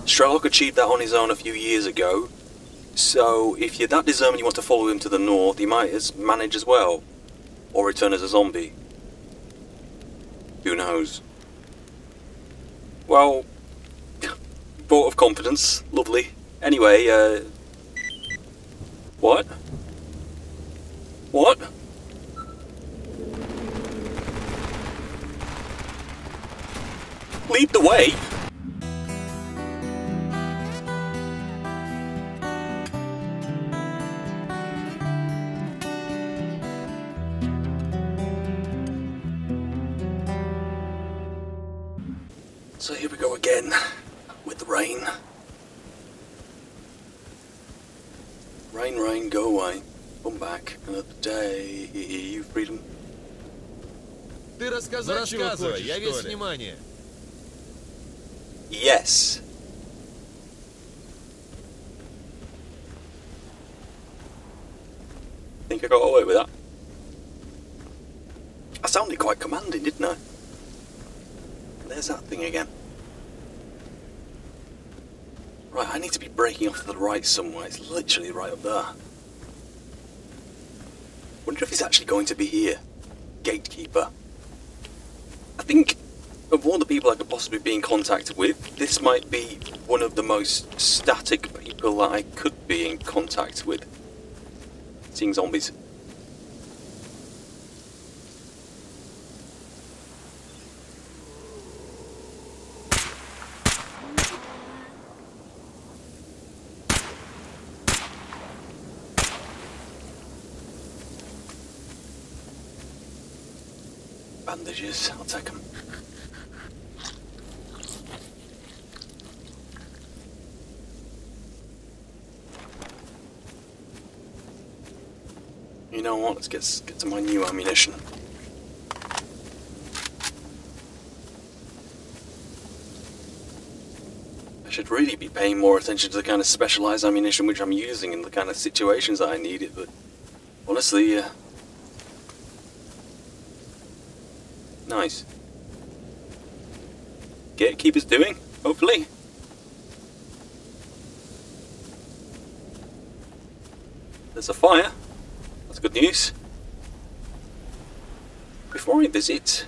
Sherlock achieved that on his own a few years ago, so if you're that determined you want to follow him to the north, he might manage as well. Or return as a zombie. Who knows? Well, vote of confidence, lovely. Anyway, what? What? Lead the way? So here we go again, with the rain. Rain, rain, go away. Come back. Another day. You freedom. Ты рассказать чего хочешь, я весь внимание. Yes. Think I got away with that? I sounded quite commanding, didn't I? There's that thing again. Right, I need to be braking off to the right somewhere. It's literally right up there. Wonder if he's actually going to be here. Gatekeeper. I think of all the people I could possibly be in contact with, this might be one of the most static people that I could be in contact with. Seeing zombies. Bandages, I'll take them. You know what, let's get to my new ammunition. I should really be paying more attention to the kind of specialised ammunition which I'm using in the kind of situations that I need it, but honestly, nice. Gatekeeper's doing, hopefully. There's a fire. That's good news. Before I visit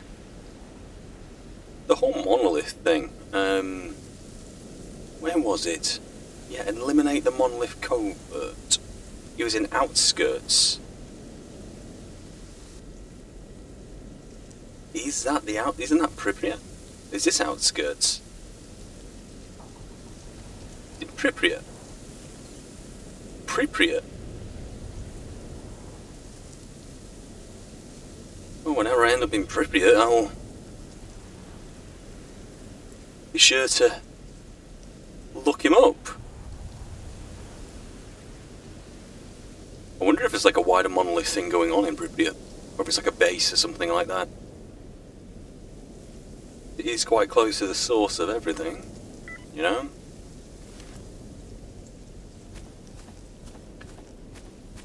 the whole monolith thing, where was it? Yeah, eliminate the monolith covert. It was in outskirts. Is that the isn't that Pripyat? Is this outskirts? In Pripyat? Pripyat? Well, whenever I end up in Pripyat, I'll be sure to look him up. I wonder if it's like a wider monolith thing going on in Pripyat, or if it's like a base or something like that. It is quite close to the source of everything, you know?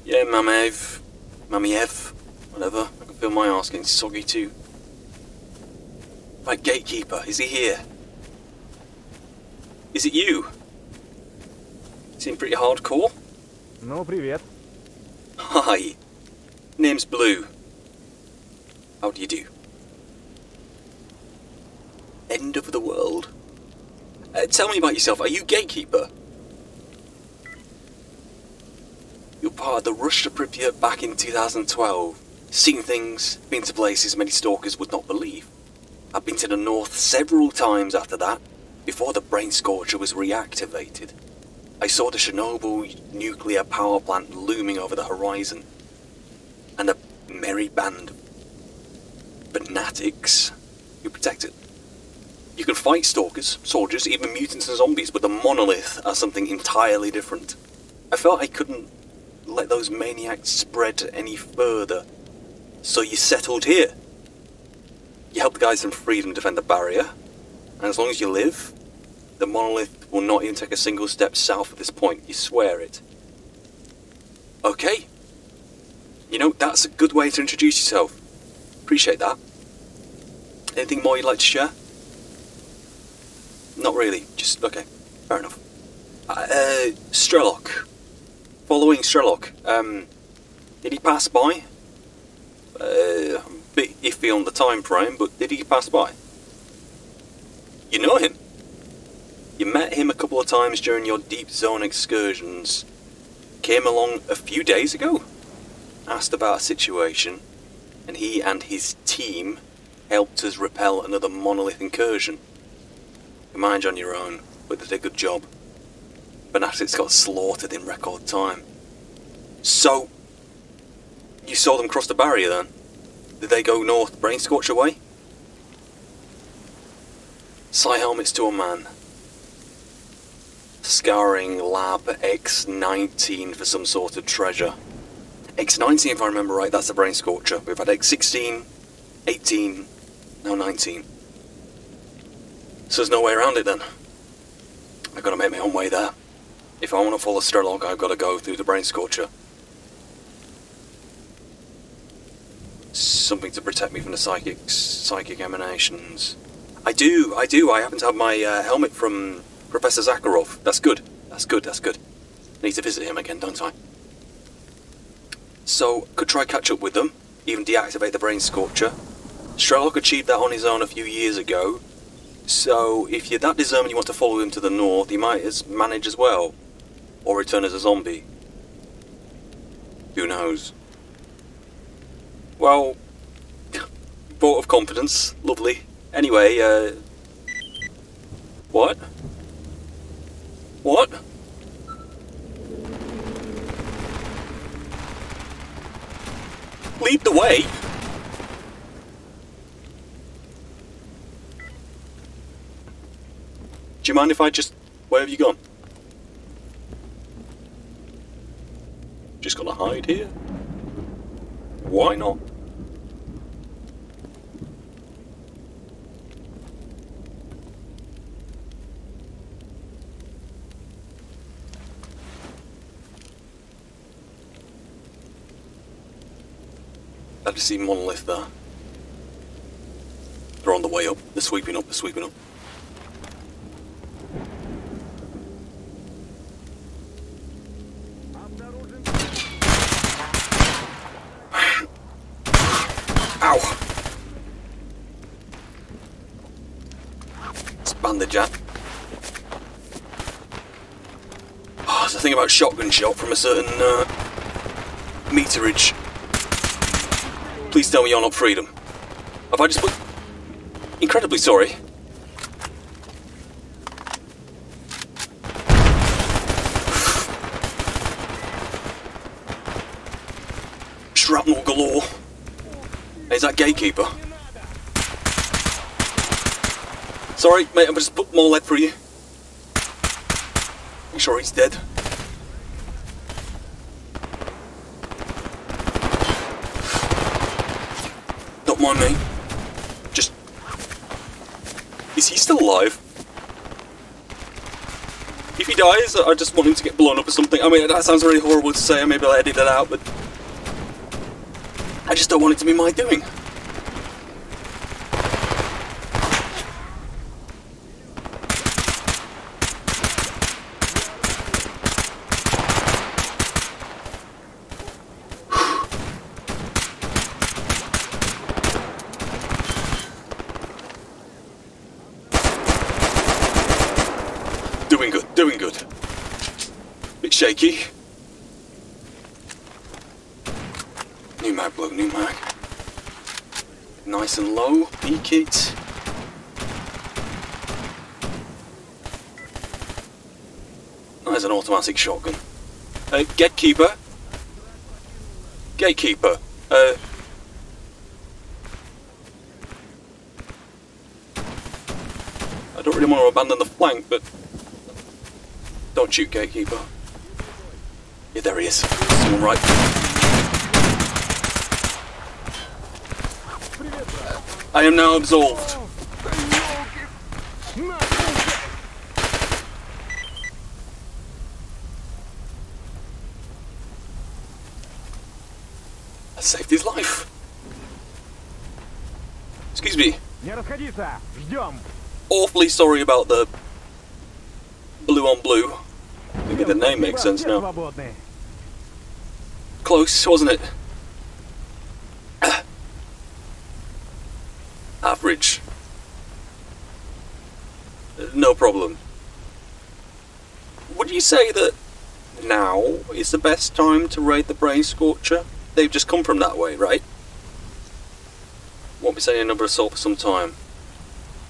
Yeah, Mamiev, whatever. I can feel my arse getting soggy too. Right, Gatekeeper, is he here? Is it you? Seem pretty hardcore? Ну, привет. Hi. Name's Blue. How do you do? End of the world? Tell me about yourself. Are you Gatekeeper? You're part of the rush to Pripyat back in 2012. Seen things, been to places many stalkers would not believe. I've been to the north several times after that, before the brain scorcher was reactivated. I saw the Chernobyl nuclear power plant looming over the horizon. And a merry band of fanatics who protect it. You can fight stalkers, soldiers, even mutants and zombies, but the monolith are something entirely different. I felt I couldn't let those maniacs spread any further. So you settled here. You helped the guys from Freedom defend the barrier, and as long as you live, the monolith will not even take a single step south at this point. You swear it. Okay. You know, that's a good way to introduce yourself. Appreciate that. Anything more you'd like to share? Not really, just, okay. Fair enough. S.T.A.L.K.E.R. Following S.T.A.L.K.E.R. Did he pass by? A bit iffy on the time frame, but did he pass by? You know him? You met him a couple of times during your deep zone excursions. Came along a few days ago. Asked about a situation, and he and his team helped us repel another monolith incursion. You mind on your own, but they did a good job. Fanatics got slaughtered in record time. So, you saw them cross the barrier then? Did they go north brain scorcher way? Psi helmets to a man. Scouring lab X19 for some sort of treasure. X19, if I remember right, that's the brain scorcher. We've had X16, 18, now 19. So there's no way around it then. I've got to make my own way there. If I want to follow S.T.A.L.K.E.R, I've got to go through the brain scorcher. Something to protect me from the psychic emanations. I do. I happen to have my helmet from Professor Zakharov. That's good. That's good. Need to visit him again, don't I? So, could try catch up with them, even deactivate the brain scorcher. S.T.A.L.K.E.R achieved that on his own a few years ago, so if you're that determined you want to follow him to the north, he might manage as well. Or return as a zombie. Who knows? Well, vote of confidence, lovely. Anyway, what? What? Lead the way? Do you mind if I just... Where have you gone? Just gonna hide here? Why not? Glad to see monolith there. They're on the way up. They're sweeping up. Ow! It's bandage at. Oh, it's the thing about shotgun shot from a certain meterage. Please tell me you're not freedom. Have I just put... Incredibly sorry. Shrapnel galore. Is that gatekeeper? Sorry, mate, I've just put more lead for you. Make sure he's dead. Don't mind me. Just... Is he still alive? If he dies, I just want him to get blown up or something. I mean, that sounds really horrible to say, maybe I'll edit that out, but... I just don't want it to be my doing. Doing good. Bit shaky. New mag, bloke, new mag. Nice and low, peek it. There's an automatic shotgun. Gatekeeper. Gatekeeper. I don't really want to abandon the flank, but... Don't shoot, gatekeeper. Yeah, there he is. Someone right. I am now absolved. I saved his life. Excuse me. Awfully sorry about the Blue on blue. Maybe the name makes sense now. Close, wasn't it? Average. No problem. Would you say that now is the best time to raid the Brain Scorcher? They've just come from that way, right? Won't be saying another assault for some time.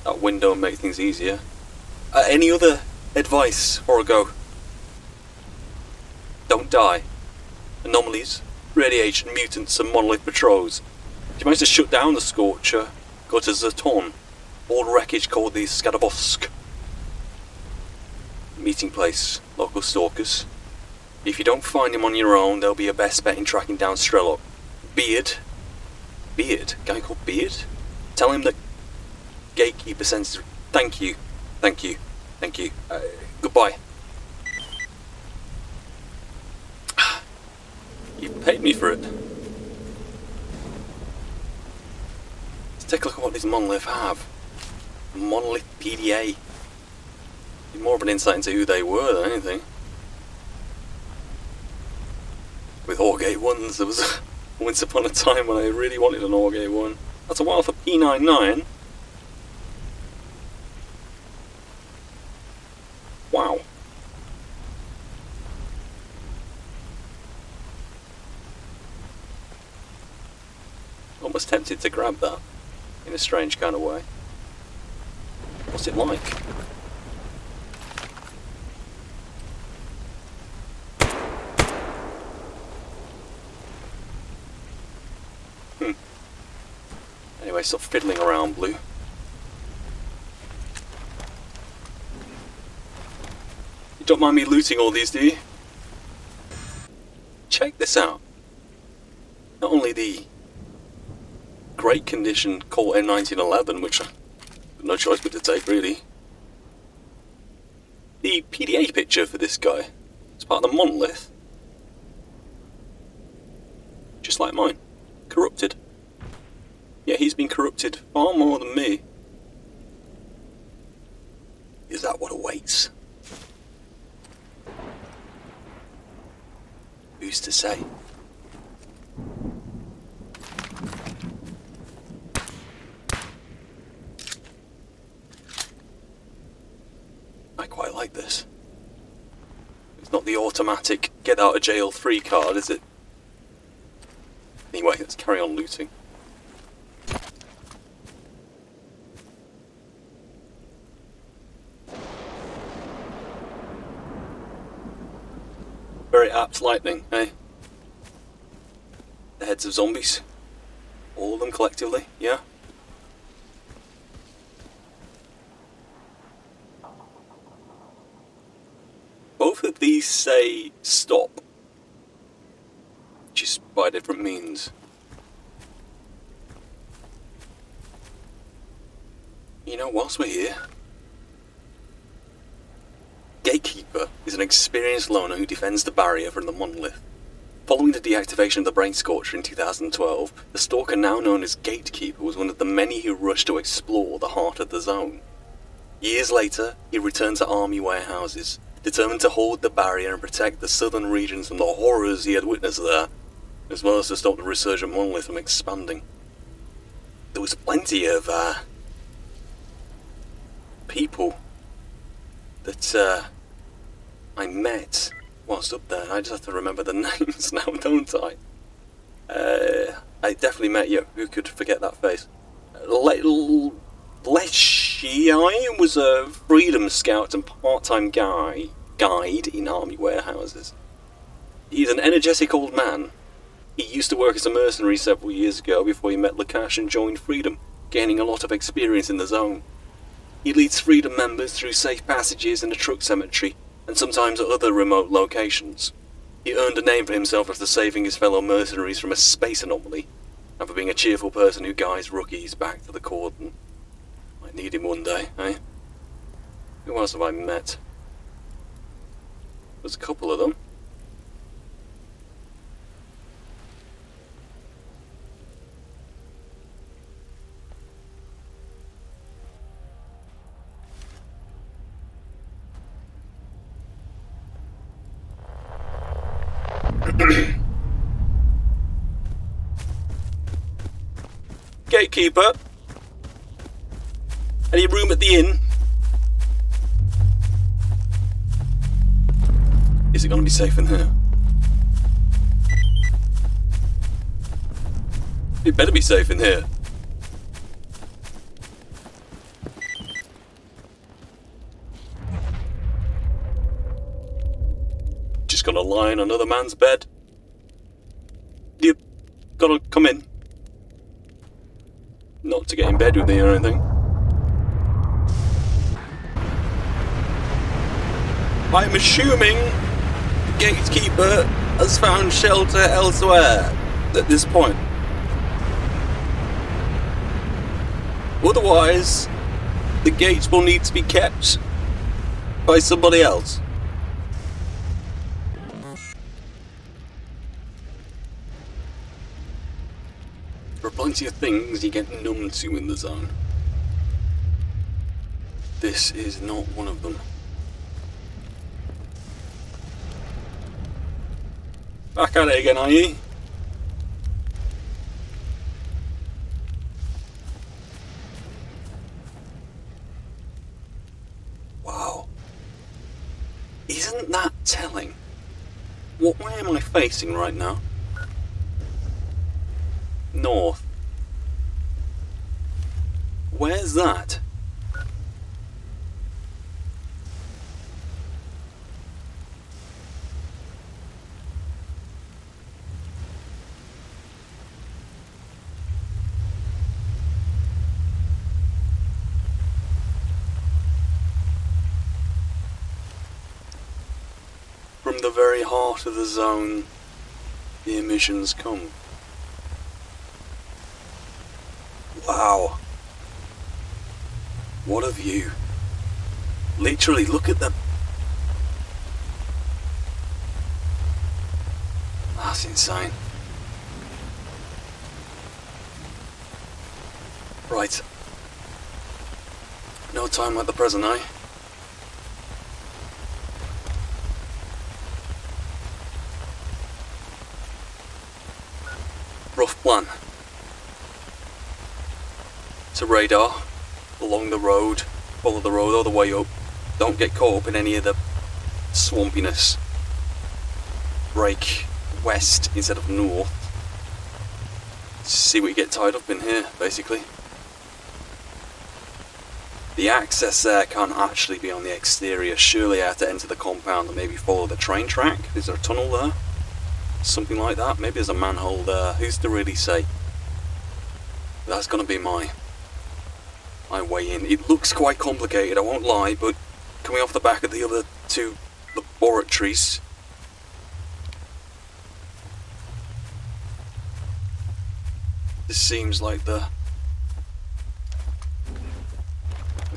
That window will make things easier. Any other advice or a go? Don't die. Anomalies, radiation, mutants, and monolith patrols. If you manage to shut down the Scorcher, go to Zaton. Old wreckage called the S.T.A.L.K.E.R. Meeting place, local stalkers. If you don't find him on your own, they'll be your best bet in tracking down S.T.A.L.K.E.R. Beard? Guy called Beard? Tell him that Gatekeeper sends... Thank you. Goodbye. You paid me for it. Let's take a look at what these monolith have. Monolith PDA. More of an insight into who they were than anything. With Orgate 1s, there was once upon a time when I really wanted an Orgate 1. That's a while for P99. Wow. Almost tempted to grab that in a strange kind of way. What's it like? Anyway, stop fiddling around, Blue. You don't mind me looting all these, do you? Check this out. Not only the great condition Colt M1911, which I've no choice but to take, really. The PDA picture for this guy. It's part of the monolith. Just like mine. Corrupted. Yeah, he's been corrupted far more than me. Is that what awaits? Who's to say? I quite like this. It's not the automatic get out of jail free card, is it? Anyway, let's carry on looting. Very apt lightning, eh? The heads of zombies. All of them collectively, yeah? Both of these say stop. Just by different means. You know, whilst we're here... Gatekeeper is an experienced loner who defends the barrier from the monolith. Following the deactivation of the Brain Scorcher in 2012, the stalker now known as Gatekeeper was one of the many who rushed to explore the heart of the zone. Years later, he returned to army warehouses, determined to hold the barrier and protect the southern regions from the horrors he had witnessed there, as well as to stop the resurgent monolith from expanding. There was plenty of, people that, I met whilst up there. I just have to remember the names now, don't I? I definitely met you. Who could forget that face? Leshiai was a freedom scout and part-time guide in army warehouses. He's an energetic old man. He used to work as a mercenary several years ago before he met Lakash and joined Freedom, gaining a lot of experience in the zone. He leads Freedom members through safe passages in the truck cemetery, and sometimes at other remote locations. He earned a name for himself after saving his fellow mercenaries from a space anomaly, and for being a cheerful person who guides rookies back to the cordon. Might need him one day, eh? Who else have I met? There's a couple of them. gatekeeper? Any room at the inn? Is it going to be safe in here? It better be safe in here. Just gonna lie in another man's bed. You gotta come in. Not to get in bed with me or anything. I'm assuming the gatekeeper has found shelter elsewhere at this point. Otherwise, the gates will need to be kept by somebody else. There are plenty of things you get numb to in the zone. This is not one of them. Back at it again, are you? Wow. Isn't that telling? What way am I facing right now? North. Where's that? From the very heart of the zone, the emissions come. Wow. What a view. Literally, look at the... That's insane. Right. No time like the present, eh? Rough plan. To radar, along the road, follow the road all the way up. Don't get caught up in any of the swampiness. Break west instead of north. See what you get tied up in here, basically. The access there can't actually be on the exterior. Surely I have to enter the compound and maybe follow the train track. Is there a tunnel there? Something like that. Maybe there's a manhole there. Who's to really say? That's gonna be my way in. It looks quite complicated, I won't lie, but coming off the back of the other two laboratories, this seems like it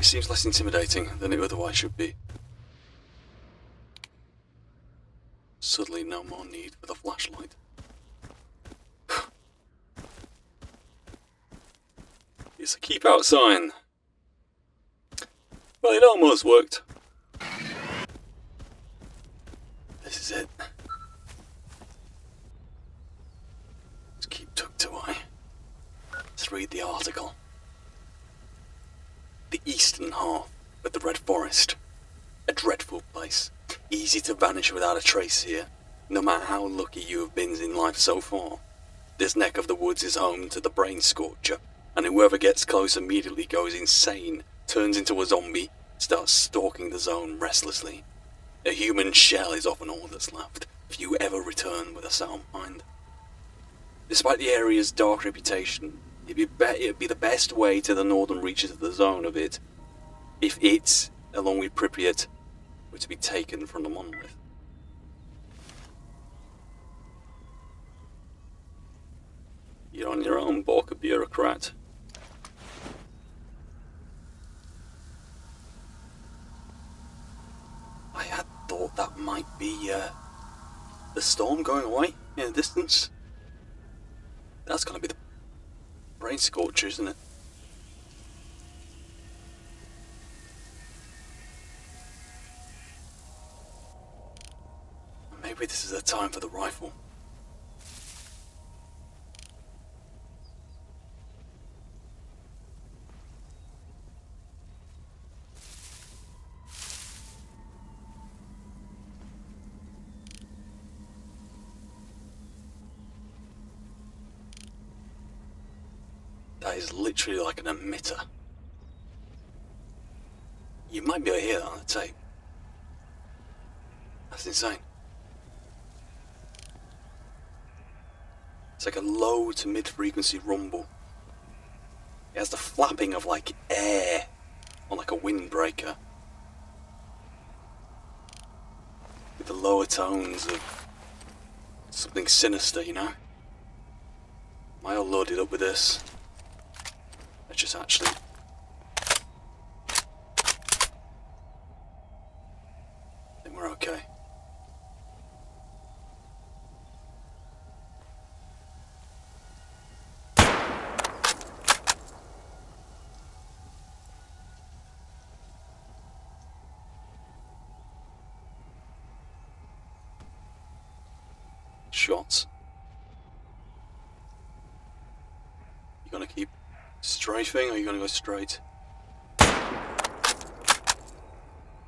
seems less intimidating than it otherwise should be. Suddenly no more need for the flashlight. It's a keep out sign. Well, it almost worked. This is it. Let's keep tucked away. Let's read the article. The eastern half of the Red Forest. A dreadful place. Easy to vanish without a trace here, no matter how lucky you have been in life so far. This neck of the woods is home to the brain scorcher, and whoever gets close immediately goes insane, turns into a zombie, starts stalking the zone restlessly. A human shell is often all that's left, few ever return with a sound mind. Despite the area's dark reputation, it'd be the best way to the northern reaches of the zone of it, if it, along with Pripyat, were to be taken from the monolith. You're on your own, Borka bureaucrat. I had thought that might be the storm going away in the distance. That's gonna be the brain scorcher, isn't it? Maybe this is the time for the rifle. is literally like an emitter. You might be able to hear that on the tape. That's insane. It's like a low to mid-frequency rumble. It has the flapping of like air on like a windbreaker. With the lower tones of something sinister, you know? Am I all loaded up with this? Let's just actually... I think we're okay. Shots. You gonna keep strafing or are you gonna go straight?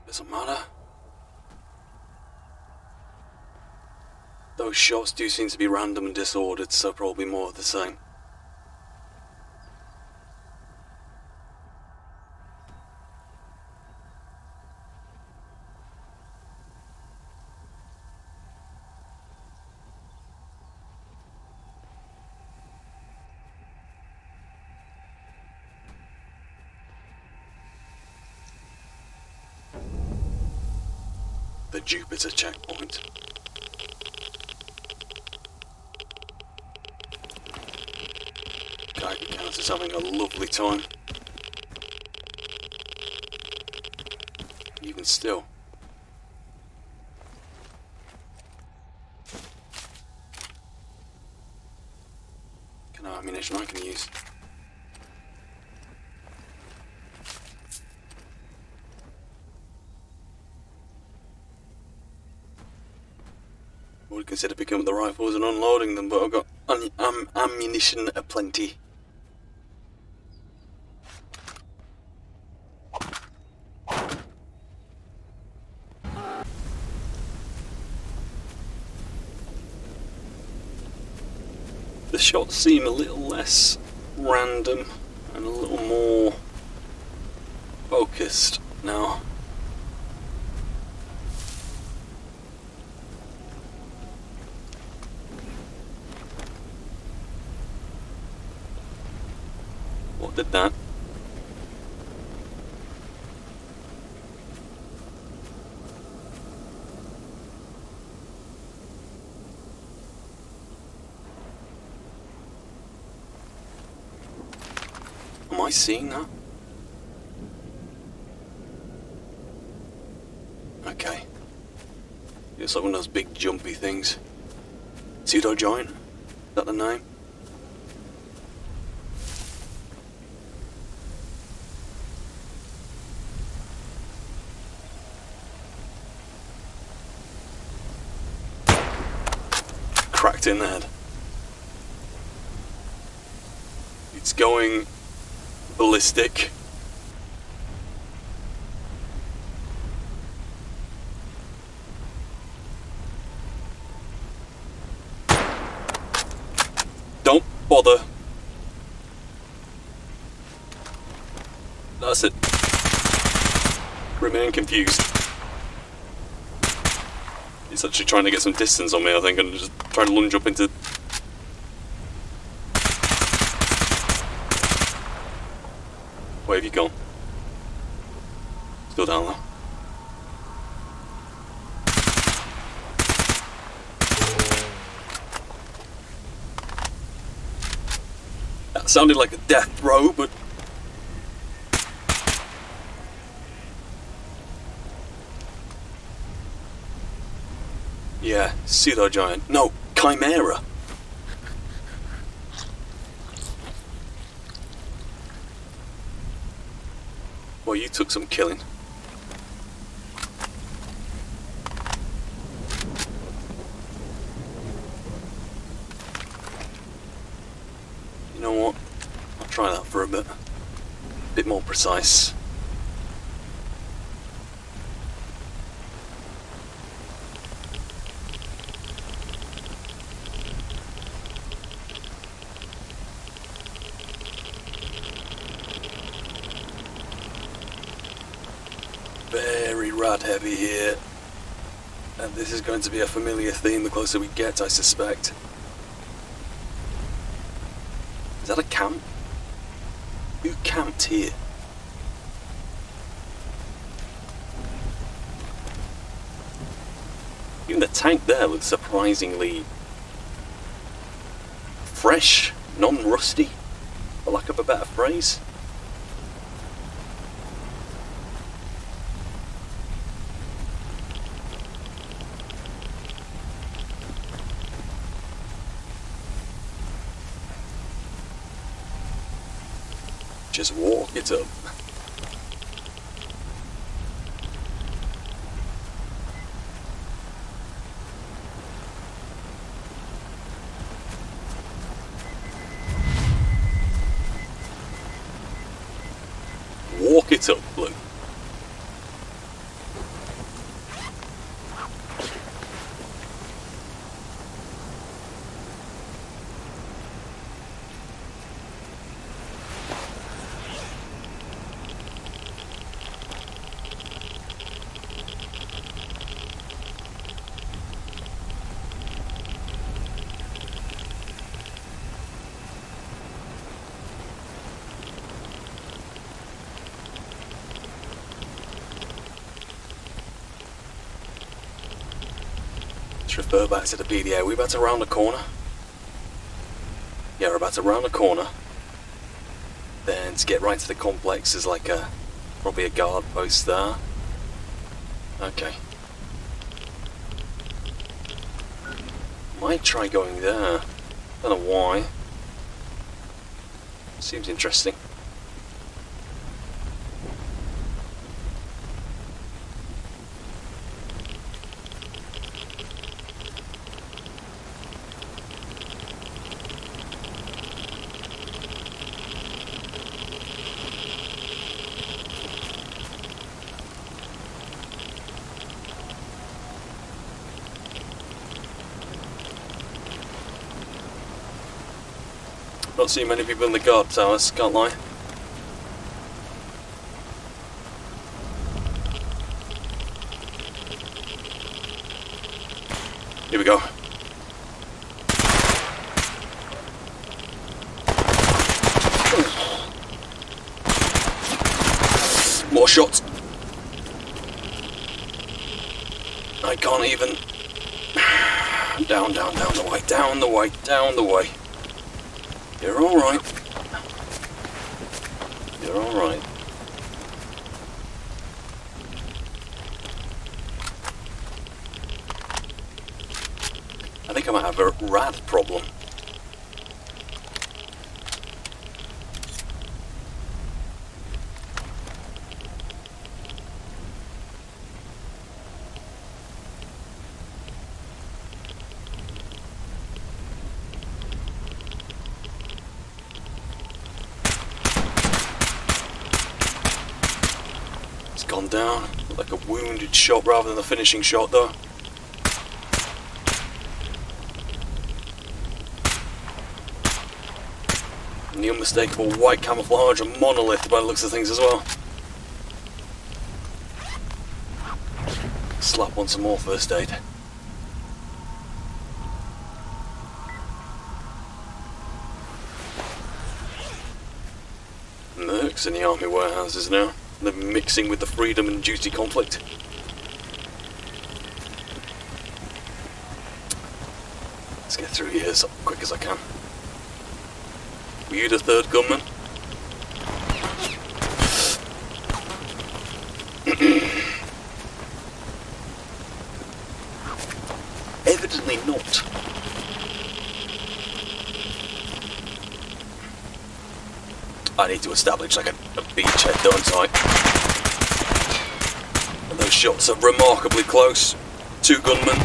Doesn't matter. Those shots do seem to be random and disordered, so probably more of the same. The Jupiter checkpoint. Guy counts as having a lovely time. Even still. Can I have ammunition I can use? I would consider picking up the rifles and unloading them, but I've got ammunition aplenty. The shots seem a little less random and a little more focused now. What did that? Am I seeing that? Okay. It's like one of those big jumpy things. Pseudo giant? Is that the name? Cracked in the head. It's going ballistic. Don't bother. That's it. Remain confused. It's actually trying to get some distance on me, I think, and just trying to lunge up into... Where have you gone? Still down there. That sounded like a death throw, but... Yeah, pseudo giant. No, chimera. Well, you took some killing. You know what? I'll try that for a bit. A bit more precise. very rad heavy here. And this is going to be a familiar theme the closer we get, I suspect. Is that a camp? Who camped here? Even the tank there looks surprisingly fresh, non-rusty, for lack of a better phrase. Just walk it up. Walk it up, Blue. Let's refer back to the PDA. We're about to round the corner. Yeah, we're about to round the corner. Then to get right to the complex is like probably a guard post there. Okay. Might try going there. Don't know why. Seems interesting. Not seeing many people in the guard towers, can't lie. Here we go. More shots. I can't even. Down, down, down the way, down the way, down the way. You're alright. You're alright. I think I might have a rad problem. Gone down, like a wounded shot rather than a finishing shot though. And the unmistakable white camouflage and monolith by the looks of things as well. Slap on some more first aid. Mercs in the army warehouses now. They're mixing with the freedom and duty conflict. Let's get through here as quick as I can. Were you the third gunman? Evidently not. I need to establish like a beachhead, don't I? And those shots are remarkably close. Two gunmen.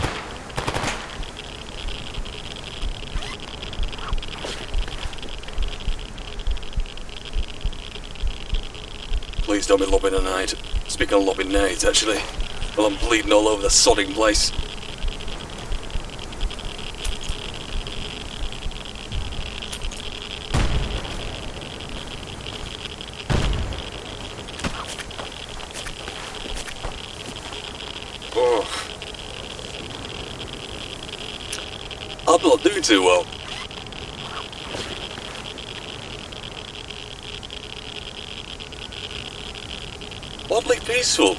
Please don't be lobbing a nade. Speaking of lobbing nades, actually. Well, I'm bleeding all over the sodding place. I'm not doing too well. Oddly peaceful.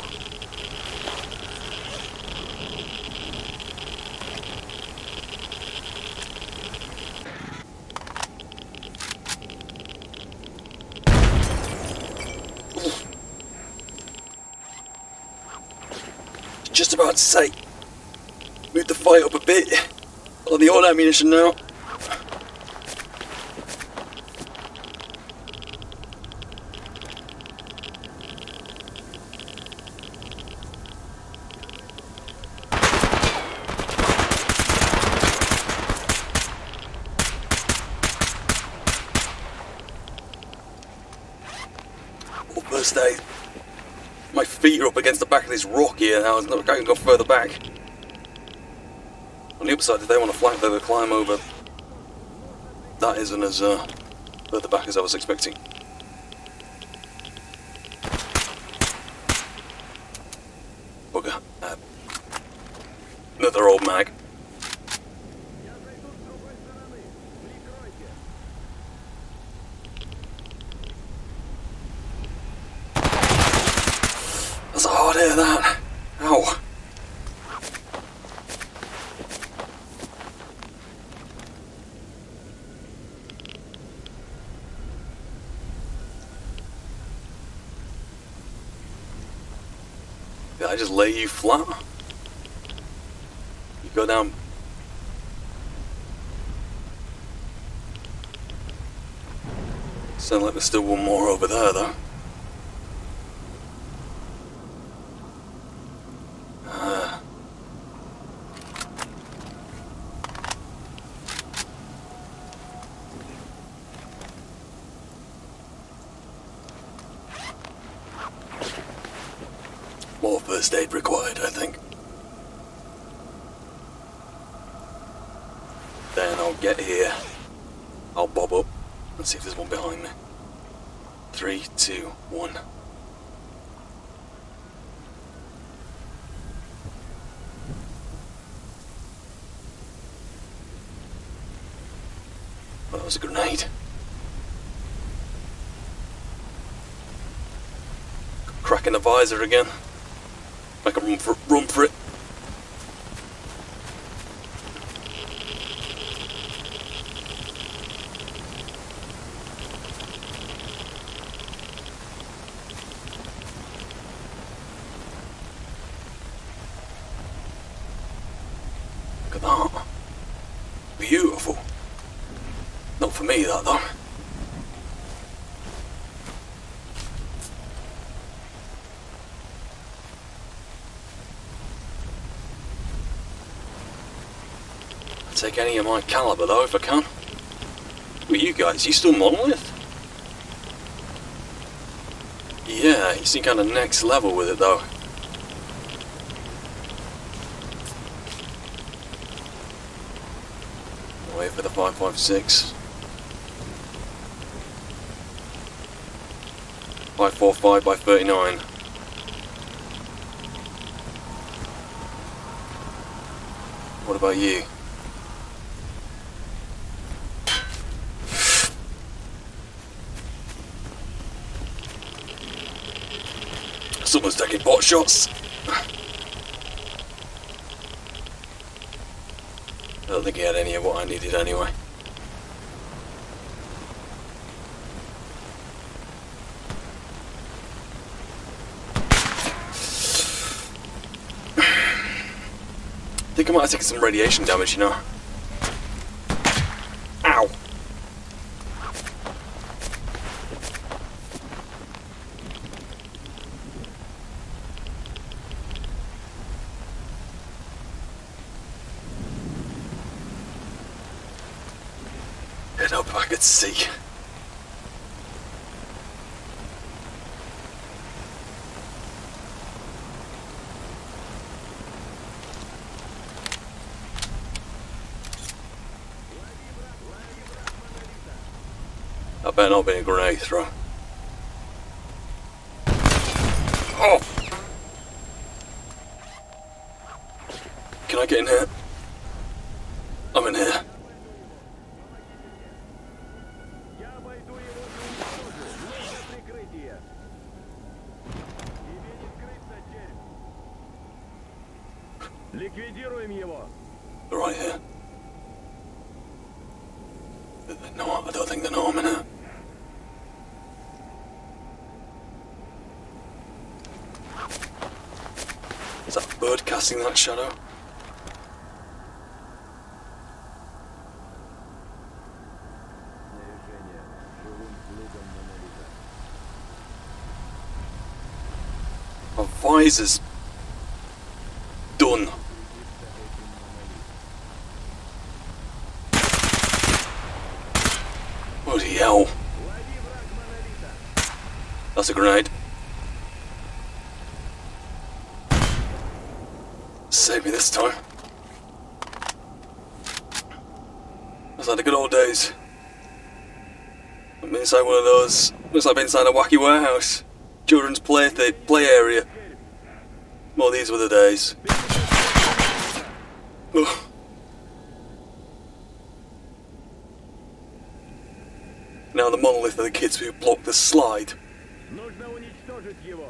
Just about to say, move the fight up a bit. On the old ammunition now. Oh, first aid. My feet are up against the back of this rock here now, I can't go further back. On the upside, if they want to flank, they will climb over. That isn't as further back as I was expecting. Bugger. Another old mag. That's a hard hit, that. Ow. Did I just lay you flat? You go down. Sounds like there's still one more over there, though. More first aid required, I think. Then I'll get here. I'll bob up and see if there's one behind me. 3, 2, 1. Oh, that was a grenade. Cracking the visor again. I can run for it. Look at that. Beautiful. Not for me, that though. Take any of my caliber though if I can. Who are you guys? You still monolith? Yeah, you seem kind of next level with it though. Wait for the 5.56. 5.45 by 39. What about you? Someone's taking pot shots. I don't think he had any of what I needed anyway. I think I might have taken some radiation damage, you know. Ow! Head up if I could see. That better not be a grenade throw. Oh! Can I get in here? I'm in here. Ликвидируем его. They're right here. No, I don't think they're not a minute. Is that a bird casting that shadow? My visor's done. Bloody hell. That's a grenade. Save me this time. That's like the good old days. I'm inside one of those. Looks like I'm inside a wacky warehouse. Children's play area. Well, these were the days. Ugh. Now the monolith are the kids who blocked the slide. Нужно уничтожить его.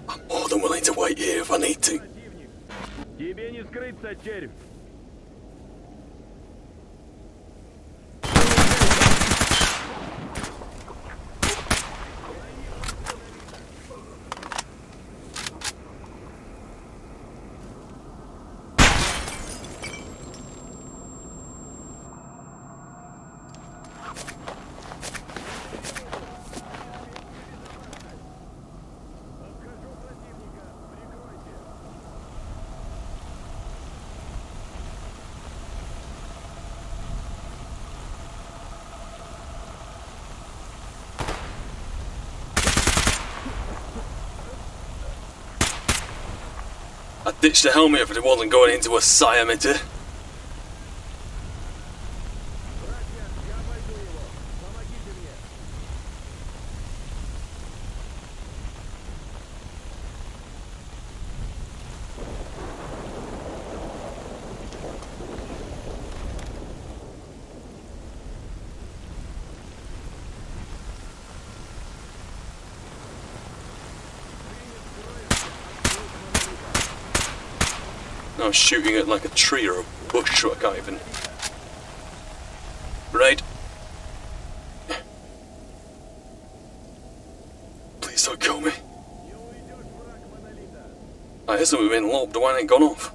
I'm more than willing to wait here if I need to. Тебе не скрыться, червь. I ditched the helmet if it wasn't going into a psi emitter. I was shooting at like a tree or a bush, so I can't even. Right. Please don't kill me. I hear something being lobbed, why ain't it gone off?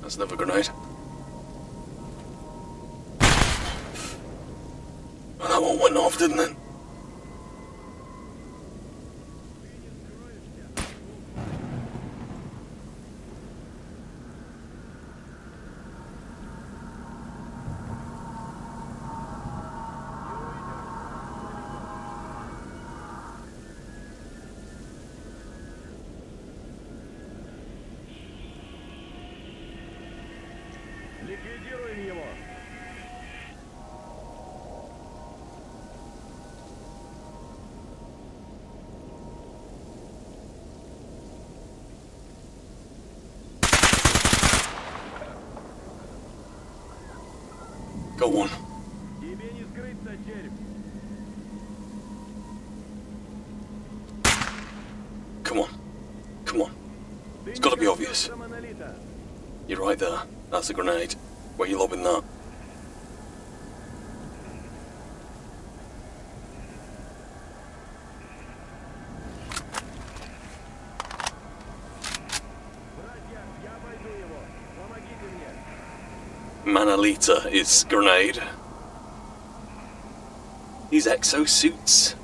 That's another grenade. That one went off, didn't it? Ликвидируем его. Go on. Тебе не скрыться, червь. Come on. Come on. It's got to be obvious. You're right there. That's a grenade. Where are you lobbing that? Manalita is grenade. These exosuits.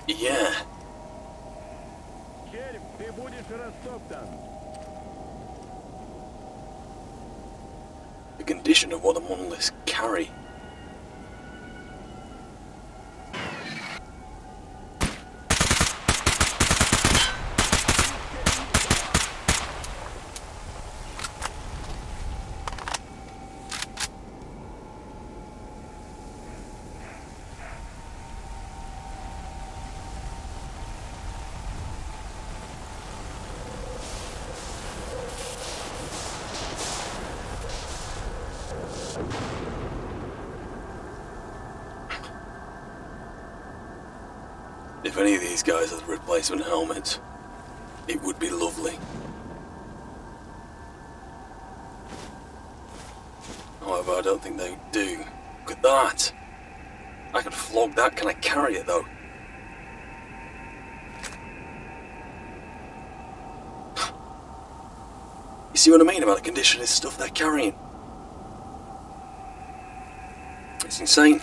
Yeah. Червь, ты будешь растоптан. The condition of what the monoliths carry. If any of these guys had replacement helmets, it would be lovely. However, I don't think they do. Look at that! I could flog that. Can I carry it though? You see what I mean about the condition of stuff they're carrying? It's insane.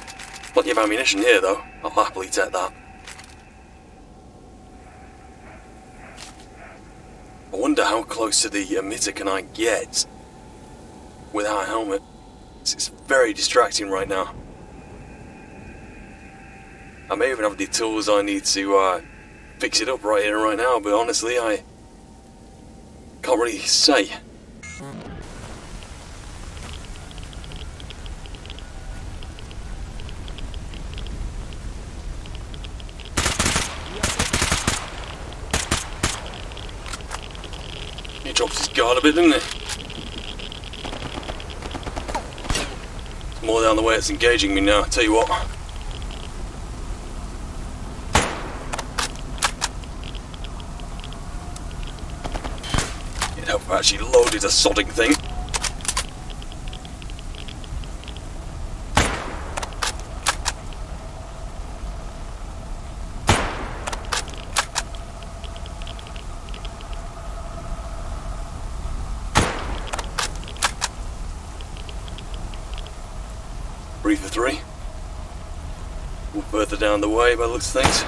Plenty of ammunition here though. I'll happily take that. I wonder how close to the emitter can I get without a helmet. It's very distracting right now. I may even have the tools I need to fix it up right here and right now, but honestly I can't really say. He drops his guard a bit, didn't he? It's more down the way it's engaging me now, tell you what. You'd help if I actually loaded a sodding thing. Three for three. We're further down the way by the looks of things.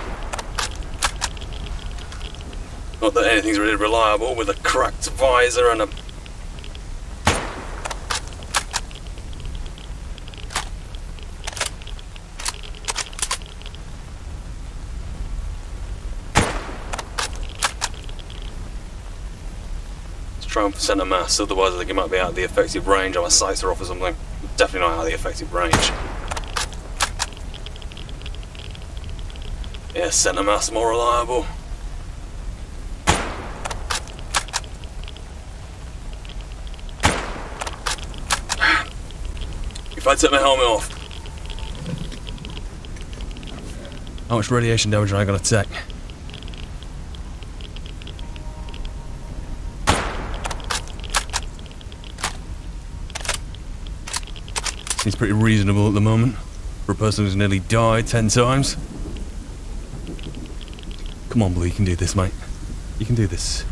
Not that anything's really reliable with a cracked visor and a... Let's try and send a mass, otherwise I think it might be out of the effective range. My sights are off or something. Definitely not out of the effective range. Yeah, centre mass more reliable. If I take my helmet off, how much radiation damage am I going to take? Seems pretty reasonable at the moment for a person who's nearly died 10 times. Come on, Blue, you can do this, mate. You can do this.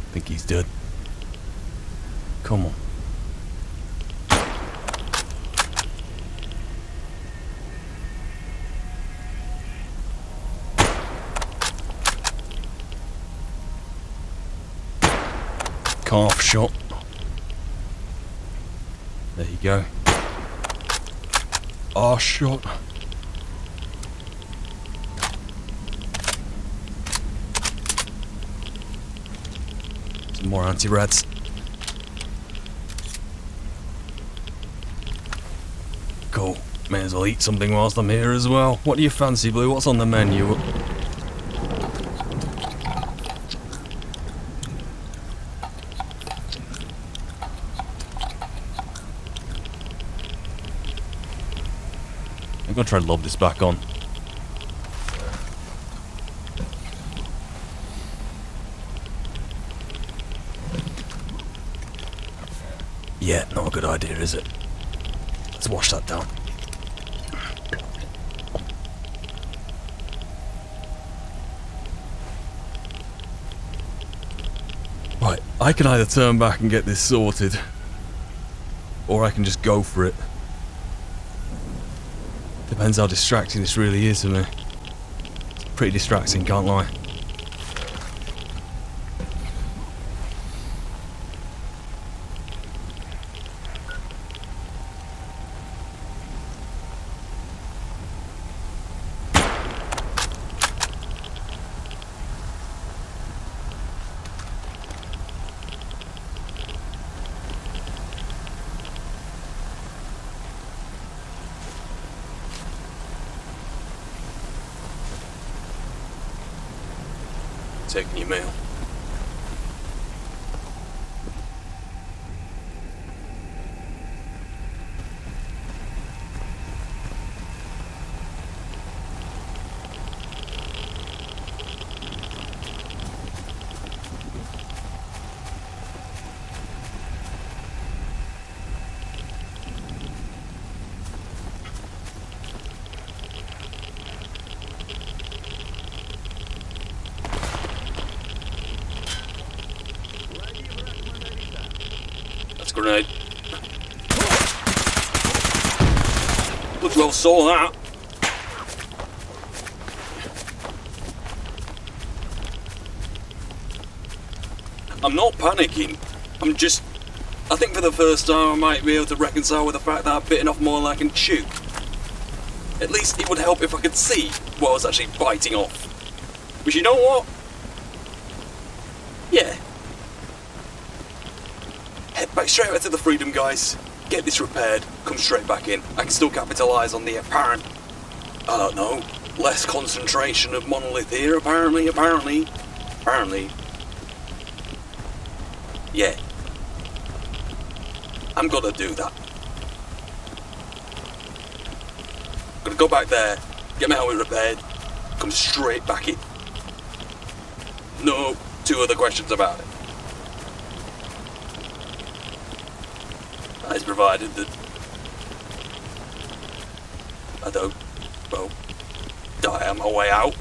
I think he's dead. Come on. Calf shot. There you go. Arse shot. Some more anti-rats. Cool. May as well eat something whilst I'm here as well. What do you fancy, Blue? What's on the menu? I'm gonna try to lob this back on. Yeah, not a good idea, is it? Let's wash that down. Right, I can either turn back and get this sorted, or I can just go for it. Depends how distracting this really is for me. It's pretty distracting, can't lie. taking your mail. That's a grenade. Bloody well saw that. I'm not panicking. I think for the first time I might be able to reconcile with the fact that I've bitten off more than I can chew. At least it would help if I could see what I was actually biting off. But you know what? Yeah. Head back straight out to the Freedom, guys. Get this repaired, come straight back in. I can still capitalise on the apparent, I don't know, less concentration of monolith here, apparently. Yeah. I'm gonna do that. Gonna go back there, get my helmet repaired, come straight back in. No two other questions about it. That is provided that I don't, well, die on my way out.